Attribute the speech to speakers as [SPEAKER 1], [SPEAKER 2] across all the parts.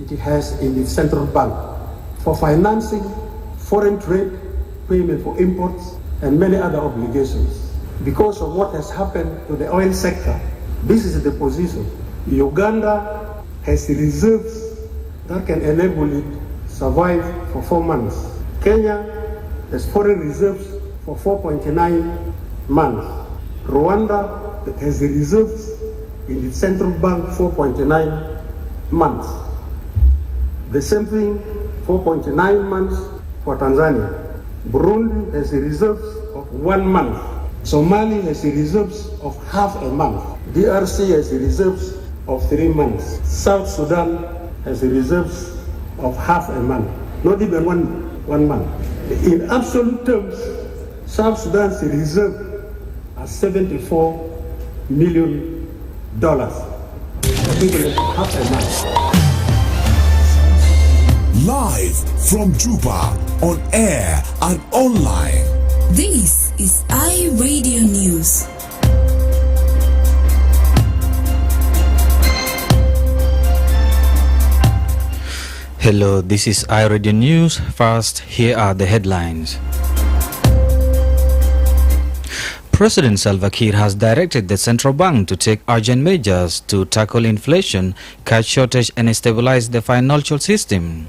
[SPEAKER 1] it has in its central bank for financing foreign trade, payment for imports, and many other obligations. Because of what has happened to the oil sector, this is the position. Uganda has reserves that can enable it survive for 4 months. Kenya has foreign reserves for 4.9 months. Rwanda has the reserves in its central bank 4.9 months. The same thing, 4.9 months for Tanzania. Burundi has the reserves of 1 month. Somali has the reserves of half a month. DRC has the reserves of 3 months. South Sudan has the reserves of half a month, not even one month. In absolute terms, South Sudan's reserve are $74 million, equivalent to half a month.
[SPEAKER 2] Live from Juba, on air and online.
[SPEAKER 3] This is iRadio News.
[SPEAKER 4] Hello, this is iRadio News. First, here are the headlines. President Salva Kiir has directed the central bank to take urgent measures to tackle inflation, cash shortage, and stabilize the financial system.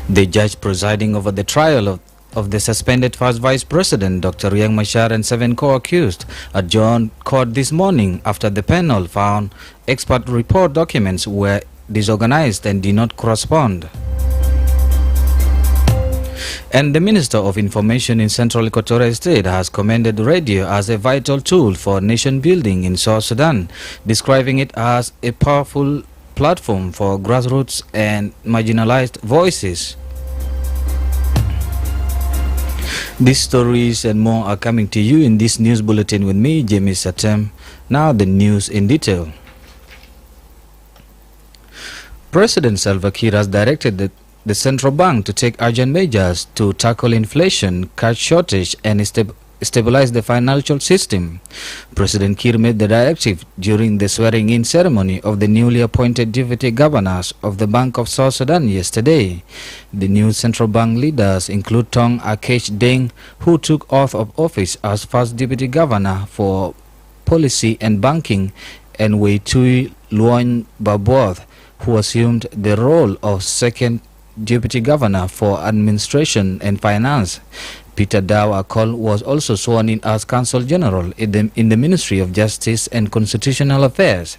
[SPEAKER 4] The judge presiding over the trial of the suspended first Vice President Dr. Riek Machar and 7 co-accused adjourned court this morning after the panel found expert report documents were disorganized and did not correspond. And the Minister of Information in Central Equatorial State has commended radio as a vital tool for nation building in South Sudan, describing it as a powerful platform for grassroots and marginalized voices. These stories and more are coming to you in this news bulletin with me, James Atem. Now the news in detail. President Salva Kiir has directed the central bank to take urgent measures to tackle inflation, cash shortage, and stabilize the financial system. President Kiir made the directive during the swearing-in ceremony of the newly appointed deputy governors of the Bank of South Sudan yesterday. The new central bank leaders include Tong Akesh Deng, who took oath of office as first deputy governor for policy and banking, and Wei Tui Luan Baboth, who assumed the role of second deputy governor for administration and finance. Peter Dow Akol was also sworn in as Consul General in the Ministry of Justice and Constitutional Affairs.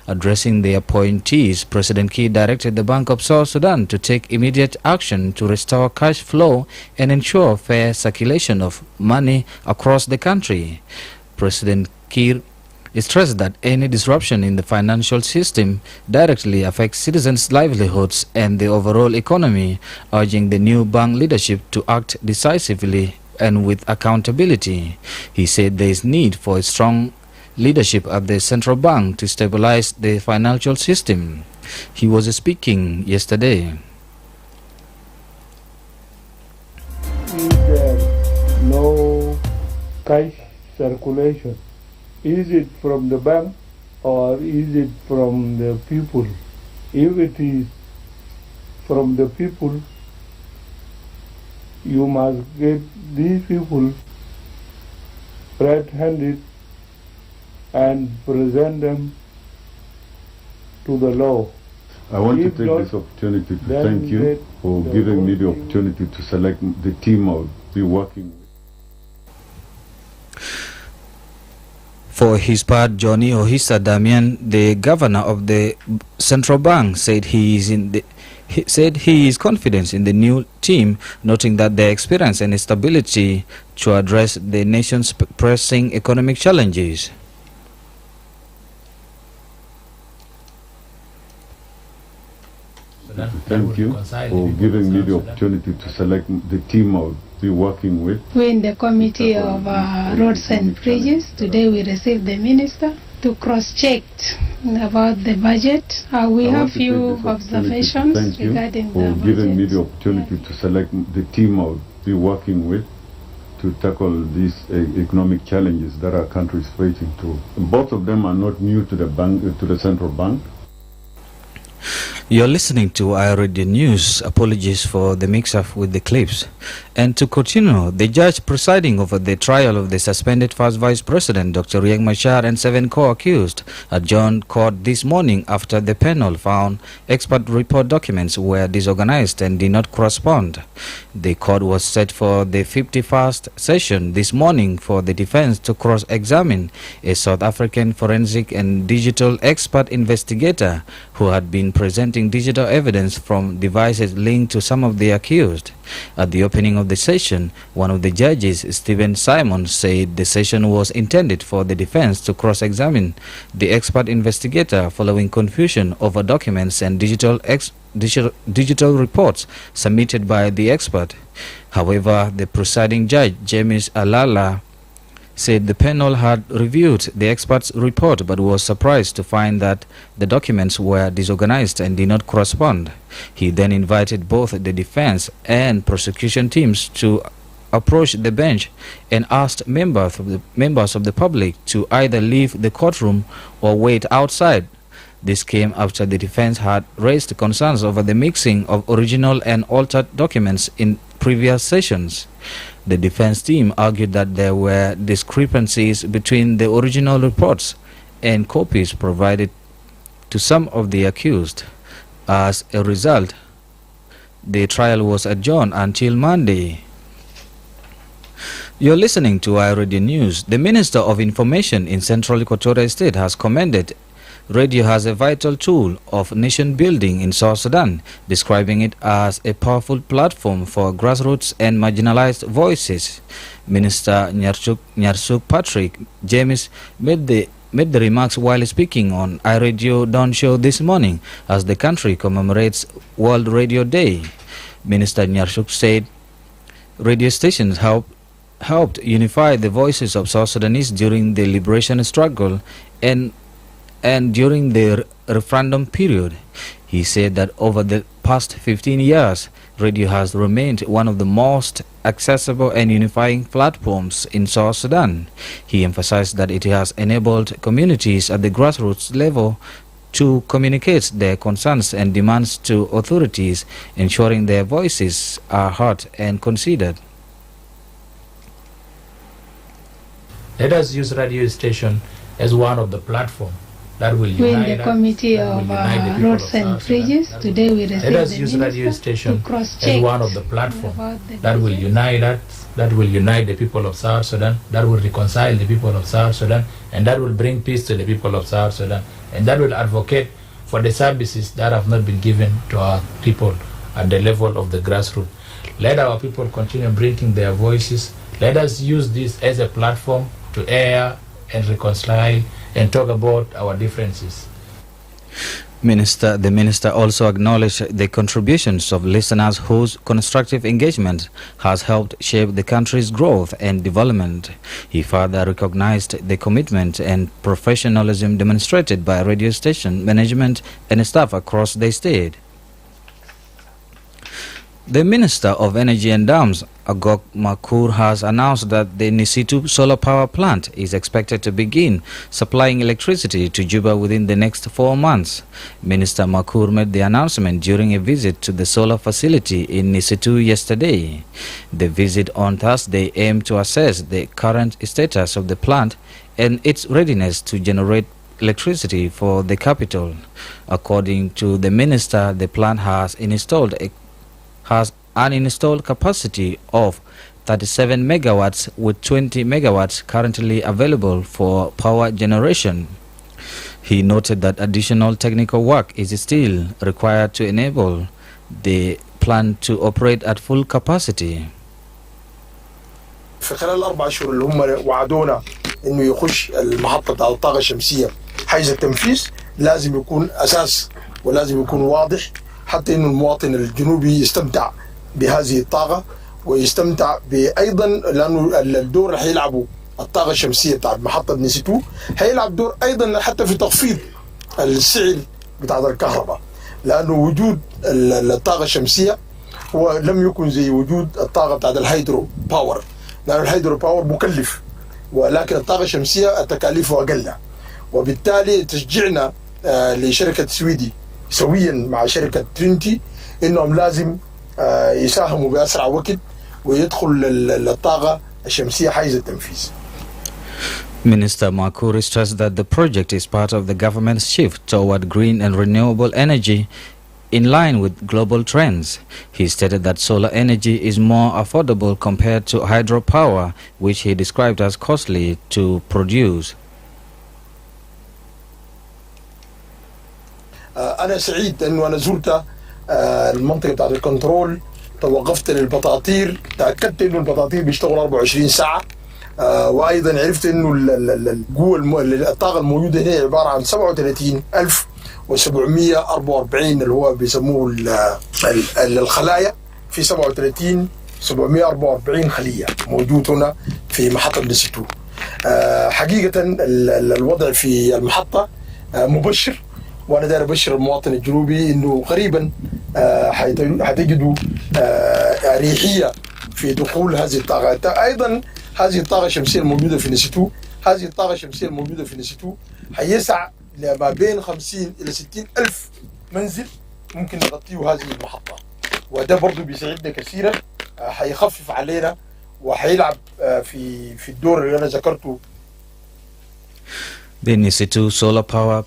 [SPEAKER 4] Addressing the appointees, President Kiir directed the Bank of South Sudan to take immediate action to restore cash flow and ensure fair circulation of money across the country. President Kiir stressed that any disruption in the financial system directly affects citizens' livelihoods and the overall economy, urging the new bank leadership to act decisively and with accountability. He said there is need for a strong leadership at the central bank to stabilize the financial system. He was speaking yesterday.
[SPEAKER 5] Is there no cash circulation? Is it from the bank or is it from the people? If it is from the people, you must get these people red-handed and present them to the law.
[SPEAKER 6] I want to take this opportunity to thank you for giving me the opportunity to select the team I'll be working with.
[SPEAKER 4] For his part, Johnny Ohisa Damian, the governor of the central bank, said he is confident in the new team, noting that their experience and stability to address the nation's pressing economic challenges.
[SPEAKER 6] Thank you for giving me the opportunity to select the team I'll be working with.
[SPEAKER 7] We're in the Committee of Roads and Bridges. Today we received the Minister to cross-check about the budget. We have few observations regarding the budget.
[SPEAKER 6] Thank you for giving me the opportunity to select the team I'll be working with to tackle these economic challenges that our country is facing too. Both of them are not new to the bank, to the central bank.
[SPEAKER 4] You're listening to iRadio News. Apologies for the mix-up with the clips. And to continue, the judge presiding over the trial of the suspended first Vice President, Dr. Riek Machar, and 7 co-accused adjourned court this morning after the panel found expert report documents were disorganized and did not correspond. The court was set for the 51st session this morning for the defense to cross-examine a South African forensic and digital expert investigator who had been presenting digital evidence from devices linked to some of the accused. At the opening of the session, one of the judges, Stephen Simon, said the session was intended for the defense to cross-examine the expert investigator following confusion over documents and digital reports submitted by the expert. However, the presiding judge, James Alala, said the panel had reviewed the expert's report but was surprised to find that the documents were disorganized and did not correspond. He then invited both the defense and prosecution teams to approach the bench and asked members of the public to either leave the courtroom or wait outside. This came after the defense had raised concerns over the mixing of original and altered documents in previous sessions. The defense team argued that there were discrepancies between the original reports and copies provided to some of the accused. As a result, the trial was adjourned until Monday. You're listening to iRadio News. The Minister of Information in Central Equatorial State has commended radio as a vital tool of nation building in South Sudan, describing it as a powerful platform for grassroots and marginalized voices. Minister Nyarsuk Patrick James made the remarks while speaking on iRadio Dawn Show this morning as the country commemorates World Radio Day. Minister Nyarsuk said radio stations helped unify the voices of South Sudanese during the liberation struggle and during the referendum period. He said that over the past 15 years, radio has remained one of the most accessible and unifying platforms in South Sudan. He emphasized that it has enabled communities at the grassroots level to communicate their concerns and demands to authorities, ensuring their voices are heard and considered.
[SPEAKER 8] Let us use radio station as one of the platforms that will unite
[SPEAKER 7] the Committee of Roads and Bridges. Today we received
[SPEAKER 8] Let us use radio station as one of the platforms that will unite us, that will unite the people of South Sudan, that will reconcile the people of South Sudan, and that will bring peace to the people of South Sudan, and that will advocate for the services that have not been given to our people at the level of the grassroots. Let our people continue bringing their voices. Let us use this as a platform to air and reconcile and talk about our differences.
[SPEAKER 4] The minister also acknowledged the contributions of listeners whose constructive engagement has helped shape the country's growth and development. He further recognized the commitment and professionalism demonstrated by radio station management and staff across the state. The Minister of Energy and Dams, Agok Makur, has announced that the Nisitu solar power plant is expected to begin supplying electricity to Juba within the next 4 months. Minister Makur made the announcement during a visit to the solar facility in Nisitu yesterday. The visit on Thursday aimed to assess the current status of the plant and its readiness to generate electricity for the capital. According to the minister, the plant has an installed capacity of 37 megawatts with 20 megawatts currently available for power generation. He noted that additional technical work is still required to enable the plant to operate at full capacity.
[SPEAKER 9] في خلال ال4 أشهر اللي هم وعدونا إنه يخش المحطة أو الطاقة الشمسية حيز التنفيذ لازم يكون أساس ولازم يكون واضح حتى إنه المواطن الجنوبي يستمتع بهذه الطاقة ويستمتع بأيضا لأنه الدور اللي هيلعبه الطاقة الشمسية بتاع محطة نيسيتو هيلعب دور أيضا حتى في تخفيض السعر بتاع الكهرباء لأنه وجود الطاقة الشمسية هو لم يكن زي وجود الطاقة بتاع الهيدرو باور لأن الهيدرو باور مكلف ولكن الطاقة الشمسية تكاليفه أقل وبالتالي تشجيعنا لشركة سويدي سويا مع شركة ترينتي إنهم لازم يساهموا بأسرع وقت ويدخل الطاقة الشمسية حيز التنفيذ.
[SPEAKER 4] Minister Makuri stressed that the project is part of the government's shift toward green and renewable energy in line with global trends. He stated that solar energy is more affordable compared to hydropower, which he described as costly to produce.
[SPEAKER 9] أنا سعيد إنه أنا زرت المنطقة بتاعت الكنترول، توقفت للبطاطير، تأكدت إنه البطاطير بيشتغلوا 24 ساعة، وأيضا عرفت إنه الطاقة الموجودة هنا عبارة عن 37,744 اللي هو بيسموه الخلايا، في 37,744 خلية موجود هنا في محطة دسيتو. حقيقة الوضع في المحطة مبشر، وأنا داير أبشر المواطن الجنوبي إنه قريبا حتجدوا أريحية في دخول هذه الطاقة. أيضا هذه الطاقة الشمسية الموجودة في نسيتو، هذه الطاقة الشمسية الموجودة في نسيتو حيسع لما بين 50 إلى 60 ألف منزل ممكن نغطيه هذه المحطة، وده برضو بيساعدنا كثيرا، حيخفف علينا وحيلعب في الدور اللي أنا ذكرته.
[SPEAKER 4] The Nisitu solar power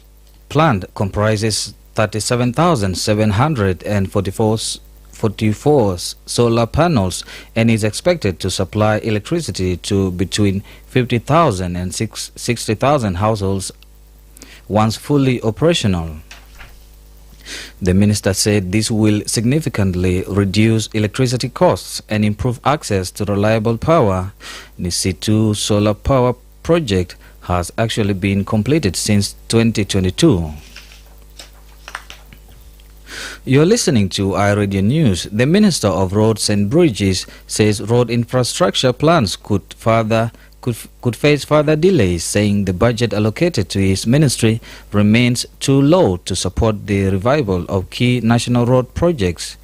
[SPEAKER 4] plant comprises 37,744 solar panels and is expected to supply electricity to between 50,000 and 60,000 households once fully operational. The minister said this will significantly reduce electricity costs and improve access to reliable power. Nisitu solar power project has actually been completed since 2022. You're listening to iRadio News. The Minister of Roads and Bridges says road infrastructure plans could face further delays, saying the budget allocated to his ministry remains too low to support the revival of key national road projects.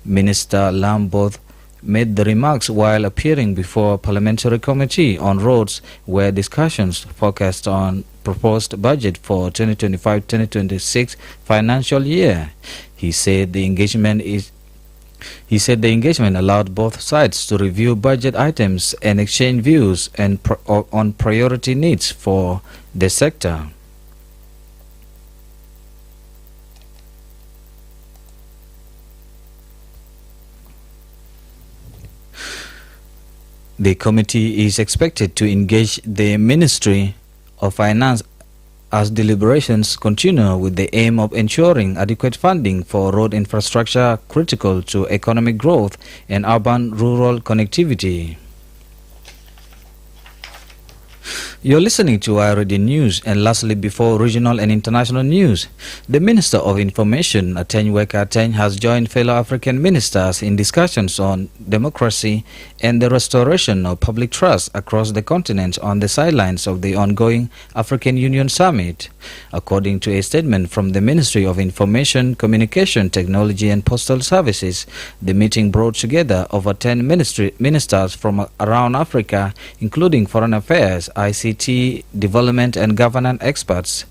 [SPEAKER 4] Minister Lamboth made the remarks while appearing before a parliamentary committee on roads where discussions focused on proposed budget for 2025-2026 financial year. He said the engagement allowed both sides to review budget items and exchange views on priority needs for the sector. The committee is expected to engage the Ministry of Finance as deliberations continue with the aim of ensuring adequate funding for road infrastructure critical to economic growth and urban-rural connectivity. You're listening to iRadio News, and lastly, before regional and international news, the Minister of Information, Atem, has joined fellow African ministers in discussions on democracy and the restoration of public trust across the continent on the sidelines of the ongoing African Union Summit. According to a statement from the Ministry of Information, Communication, Technology and Postal Services, the meeting brought together over 10 ministers from around Africa, including Foreign Affairs, ICT, development and governance experts.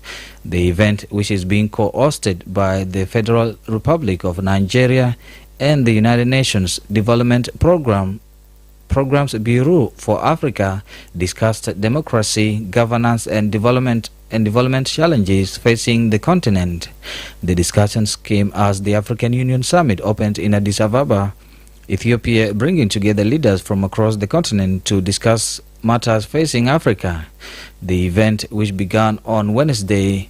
[SPEAKER 4] The event, which is being co-hosted by the Federal Republic of Nigeria and the United Nations Development Programs Bureau for Africa, discussed democracy, governance and development challenges facing the continent. The discussions came as the African Union Summit opened in Addis Ababa, Ethiopia, bringing together leaders from across the continent to discuss matters facing Africa. The event, which began on Wednesday,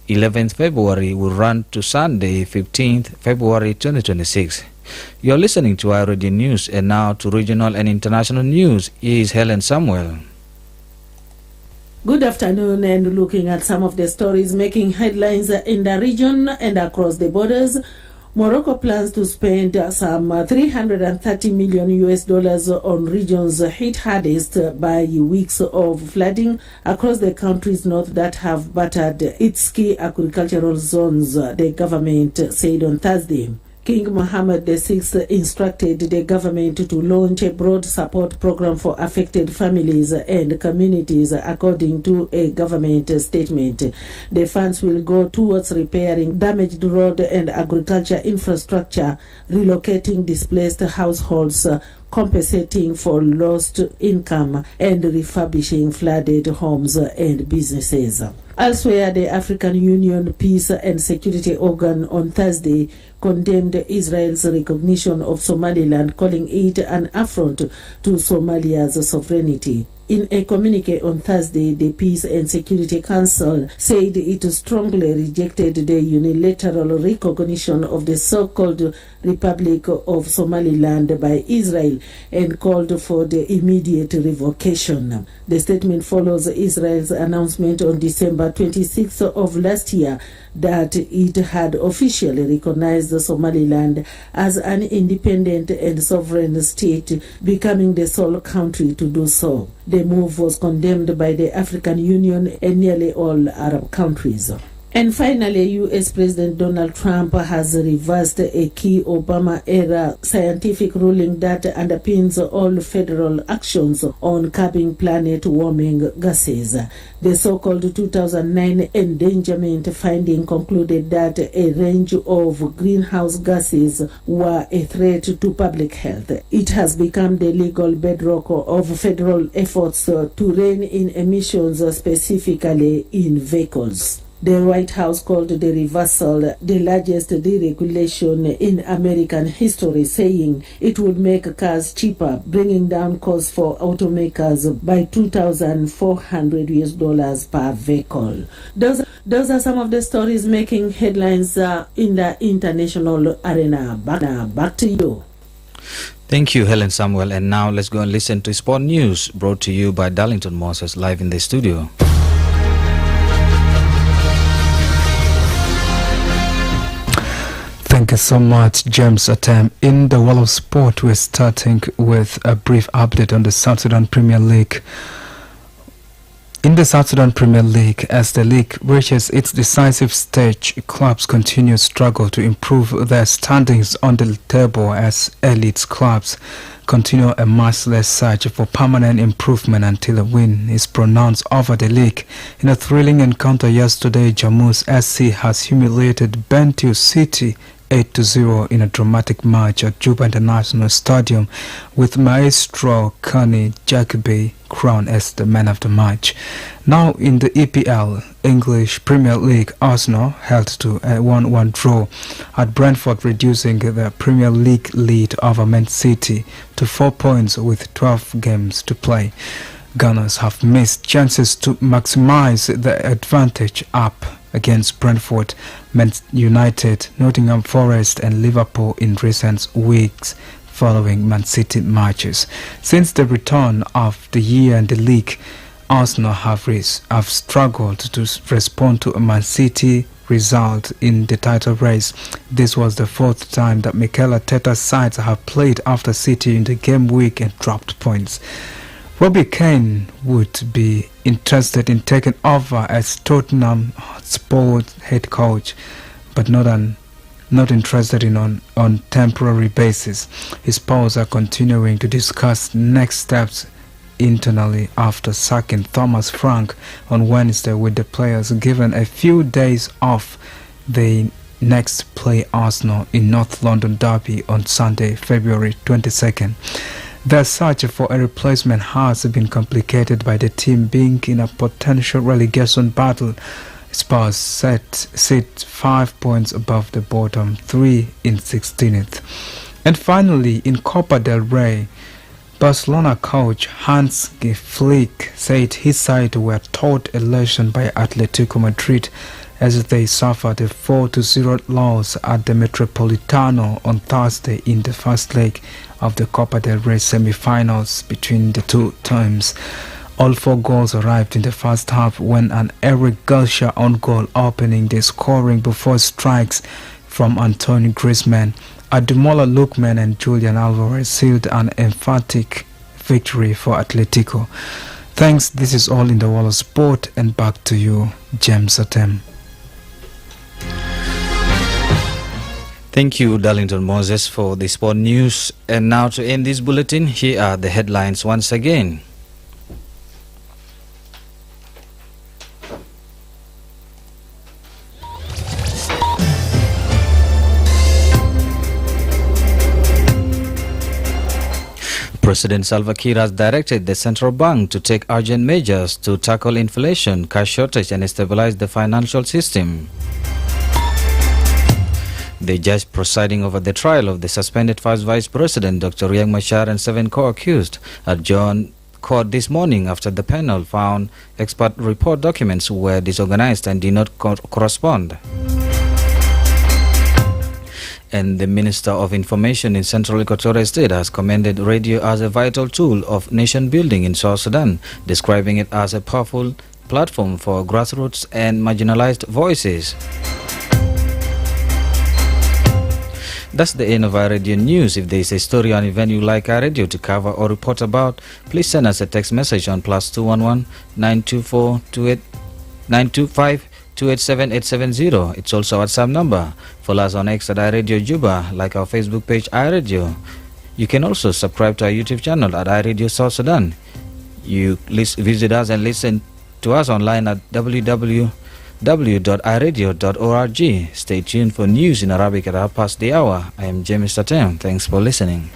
[SPEAKER 4] 11th February, will run to Sunday, 15th February 2026. You're listening to iRadio News, and now to regional and international news. Here is Helen Samuel.
[SPEAKER 10] Good afternoon, and looking at some of the stories making headlines in the region and across the borders. Morocco plans to spend some $330 million on regions hit hardest by weeks of flooding across the country's north that have battered its key agricultural zones, the government said on Thursday. King Mohammed VI instructed the government to launch a broad support program for affected families and communities, according to a government statement. The funds will go towards repairing damaged road and agriculture infrastructure, relocating displaced households, compensating for lost income, and refurbishing flooded homes and businesses. Elsewhere, the African Union Peace and Security Organ on Thursday condemned Israel's recognition of Somaliland, calling it an affront to Somalia's sovereignty. In a communique on Thursday, the Peace and Security Council said it strongly rejected the unilateral recognition of the so-called Republic of Somaliland by Israel and called for the immediate revocation. The statement follows Israel's announcement on December 26th of last year that it had officially recognized Somaliland as an independent and sovereign state, becoming the sole country to do so. The move was condemned by the African Union and nearly all Arab countries. And finally, U.S. President Donald Trump has reversed a key Obama-era scientific ruling that underpins all federal actions on curbing planet-warming gases. The so-called 2009 endangerment finding concluded that a range of greenhouse gases were a threat to public health. It has become the legal bedrock of federal efforts to rein in emissions, specifically in vehicles. The White House called the reversal the largest deregulation in American history, saying it would make cars cheaper, bringing down costs for automakers by $2,400 per vehicle. Those are some of the stories making headlines in the international arena. Back to you.
[SPEAKER 4] Thank you, Helen Samuel. And now let's go and listen to Sport News, brought to you by Darlington Moses, live in the studio.
[SPEAKER 11] Thank you so much, James Atem. In the world of sport, we're starting with a brief update on the South Sudan Premier League. In the South Sudan Premier League, as the league reaches its decisive stage, clubs continue to struggle to improve their standings on the table as elite clubs continue a merciless search for permanent improvement until a win is pronounced over the league. In a thrilling encounter yesterday, Jammus SC has humiliated Bentiu City 8-0 in a dramatic match at Juba International Stadium, with Maestro Kani Jacobi crowned as the man of the match. Now in the EPL, English Premier League, Arsenal held to a 1-1 draw at Brentford, reducing the Premier League lead over Man City to 4 points with 12 games to play. Gunners have missed chances to maximize the advantage up against Brentford, Man United, Nottingham Forest and Liverpool in recent weeks following Man City matches. Since the return of the year in the league, Arsenal have struggled to respond to a Man City result in the title race. This was the fourth time that Mikel Arteta's sides have played after City in the game week and dropped points. Robbie Keane would be interested in taking over as Tottenham Hotspur's head coach, but not interested in on temporary basis. His Spurs are continuing to discuss next steps internally after sacking Thomas Frank on Wednesday, with the players given a few days off. They next play Arsenal in North London derby on Sunday, February 22nd. Their search for a replacement has been complicated by the team being in a potential relegation battle. Spurs sit 5 points above the bottom 3 in 16th. And finally, in Copa del Rey, Barcelona coach Hans Flick said his side were taught a lesson by Atletico Madrid as they suffered a 4-0 loss at the Metropolitano on Thursday in the first leg of the Copa del Rey semi-finals between the two teams. All 4 goals arrived in the first half when an Eric Garcia own goal opening the scoring before strikes from Antonio Griezmann. Ademola Lookman and Julian Alvarez sealed an emphatic victory for Atletico. Thanks, this is all in the world of sport, and back to you, James Atem.
[SPEAKER 4] Thank you, Darlington Moses, for the sport news. And now to end this bulletin, here are the headlines once again. President Salva Kiir has directed the central bank to take urgent measures to tackle inflation, cash shortage, and stabilize the financial system. The judge presiding over the trial of the suspended first vice president, Dr. Riek Machar, and 7 co-accused adjourned court this morning after the panel found expert report documents were disorganized and did not correspond. And the Minister of Information in Central Equatorial State has commended radio as a vital tool of nation building in South Sudan, describing it as a powerful platform for grassroots and marginalized voices. That's the end of our radio news. If there is a story or an event you like our radio to cover or report about, please send us a text message on +211 924 925 287 870. It's also our WhatsApp number. Follow us on X at iRadio Juba, like our Facebook page iRadio. You can also subscribe to our YouTube channel at iRadio South Sudan. You visit us and listen to us online at www.iradio.org. Stay tuned for news in Arabic at half past the hour. I am James Atem. Thanks for listening.